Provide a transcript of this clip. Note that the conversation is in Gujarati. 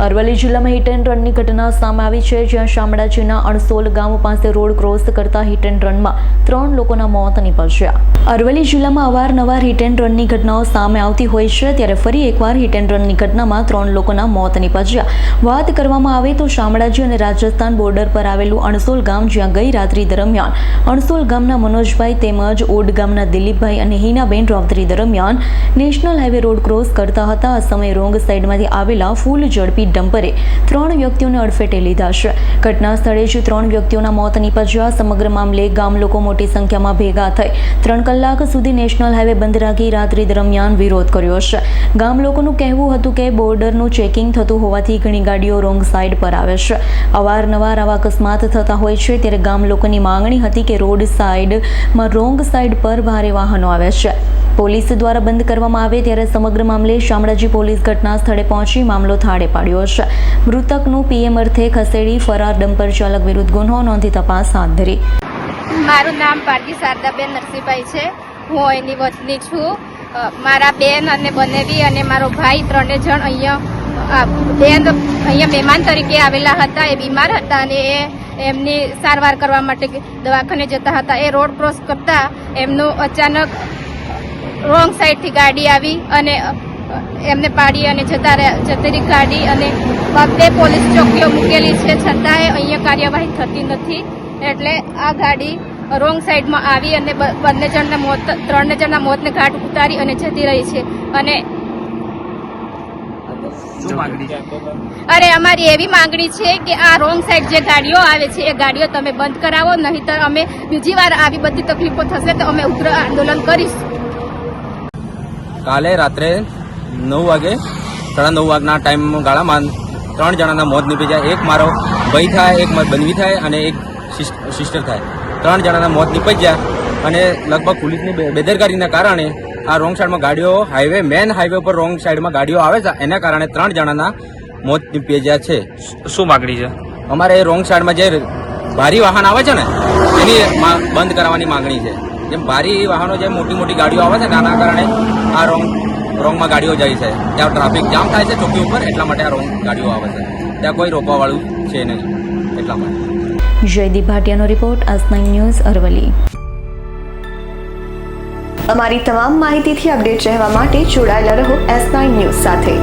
અરવલ્લી જિલ્લામાં હિટ એન્ડ રનની ઘટના સામે આવી છે, જ્યાં શામળાજીના અણસોલ ગામ પાસે રોડ ક્રોસ કરતા હિટ એન્ડ રનમાં 3 લોકોના મોત નીપજ્યા। અરવલ્લી જિલ્લામાં અવારનવાર હિટ એન્ડ રનની ઘટનાઓ સામે આવતી હોય છે, ત્યારે ફરી એકવાર હિટ એન્ડ રનની ઘટનામાં 3 લોકોના મોત નીપજ્યા। વાત કરવામાં આવે તો શામળાજી અને રાજસ્થાન બોર્ડર પર આવેલું અણસોલ ગામ, જ્યાં ગઈ રાત્રિ દરમિયાન અણસોલ ગામના મનોજભાઈ તેમજ ઓડ ગામના દિલીપભાઈ અને હિનાબેન રાત્રિ દરમિયાન નેશનલ હાઈવે રોડ ક્રોસ કરતા હતા। આ સમયે રોંગ સાઈડમાંથી આવેલા ફૂલ ઝડપી ડમ્પરે 3 વ્યક્તિઓને અડફેટે લીધા છે। ઘટના સ્થળે જ 3 વ્યક્તિઓના મોત નીપજ્યા। સમગ્ર મામલે ગામ લોકો મોટી સંખ્યામાં ભેગા થઈ 3 કલાક સુધી નેશનલ હાઈવે બંધ રાખી રાત્રિ દરમિયાન વિરોધ કર્યો છે। ગામ લોકોનું કહેવું હતું કે બોર્ડરનું ચેકિંગ થતું હોવાથી ઘણી ગાડીઓ રોંગ સાઈડ પર આવે છે। અવારનવાર આવા અકસ્માત થતા હોય છે, ત્યારે ગામ લોકોની માંગણી હતી કે રોડ સાઈડમાં રોંગ સાઈડ પર ભારે વાહનો આવે છે, પોલીસ દ્વારા બંધ કરવામાં આવે। ત્યારે સમગ્ર મામલે શામળાજી પોલીસ ઘટના સ્થળે પહોંચી મામલો થાળે પાડ્યો છે। મૃતકનું પીએમ અર્થે ખસેડી ફરાર ડમ્પર ચાલક વિરુદ્ધ ગુનો નોંધી તપાસ હાથ ધરી। મારું નામ પારકી શારદાબેન નરસિંહભાઈ છે। હું અહીંની વતની છું। મારા બેન અને બનેવી અને મારો ભાઈ 3 જણ અહીંયા મહેમાન તરીકે આવેલા હતા। એ બીમાર હતા અને એમની સારવાર કરવા માટે દવાખાને જતા હતા। એ રોડ ક્રોસ કરતા એમનું અચાનક રોંગ સાઈડથી ગાડી આવી અને એમને પાડી અને જતી રહી ગાડી। અને બધે પોલીસ ચોકીઓ મૂકેલી છે, છતાંય અહીંયા કાર્યવાહી થતી નથી। એટલે આ ગાડી રોંગ સાઈડમાં આવી અને 3 જણના મોતને ઘાટ ઉતારી અને જતી રહી છે। અને અરે અમારી એવી માંગણી છે કે આ રોંગ સાઈડ જે ગાડીઓ આવે છે એ ગાડીઓ તમે બંધ કરાવો, નહીંતર અમે બીજી વાર આવી બધી તકલીફો થશે તો અમે ઉગ્ર આંદોલન કરીશું। કાલે રાત્રે 9 વાગે 9:30 વાગના ટાઈમ ગાળામાં 3 જણાના મોત નીપજ્યા। એક મારો ભાઈ થાય, એક મારી બનવી થાય અને એક સિસ્ટર થાય। 3 જણાના મોત નીપજ્યા અને લગભગ પોલીસની બેદરકારીના કારણે આ રોંગ સાઈડમાં ગાડીઓ મેન હાઈવે પર રોંગ સાઈડમાં ગાડીઓ આવે છે, એના કારણે 3 જણાના મોત નીપજ્યા છે। શું માગણી છે અમારે રોંગ સાઈડમાં જે ભારી વાહન આવે છે ને એની બંધ કરાવવાની માંગણી છે। જેમ ભારી વાહનો જે મોટી ગાડીઓ આવે છે આના કારણે આ રોંગમાં ગાડીઓ જાય છે, ત્યાં ટ્રાફિક જામ થાય છે ચોકી ઉપર, એટલા માટે આ રોંગ ગાડીઓ આવે છે, ત્યાં કોઈ રોકવાવાળું છે નહીં, એટલા માટે। જયદીપ ભાટિયાનો રિપોર્ટ, આજ9 ન્યૂઝ, અરવલ્લી। અમારી તમામ માહિતીથી અપડેટ રહેવા માટે જોડાયેલા રહો S9 ન્યૂઝ સાથે।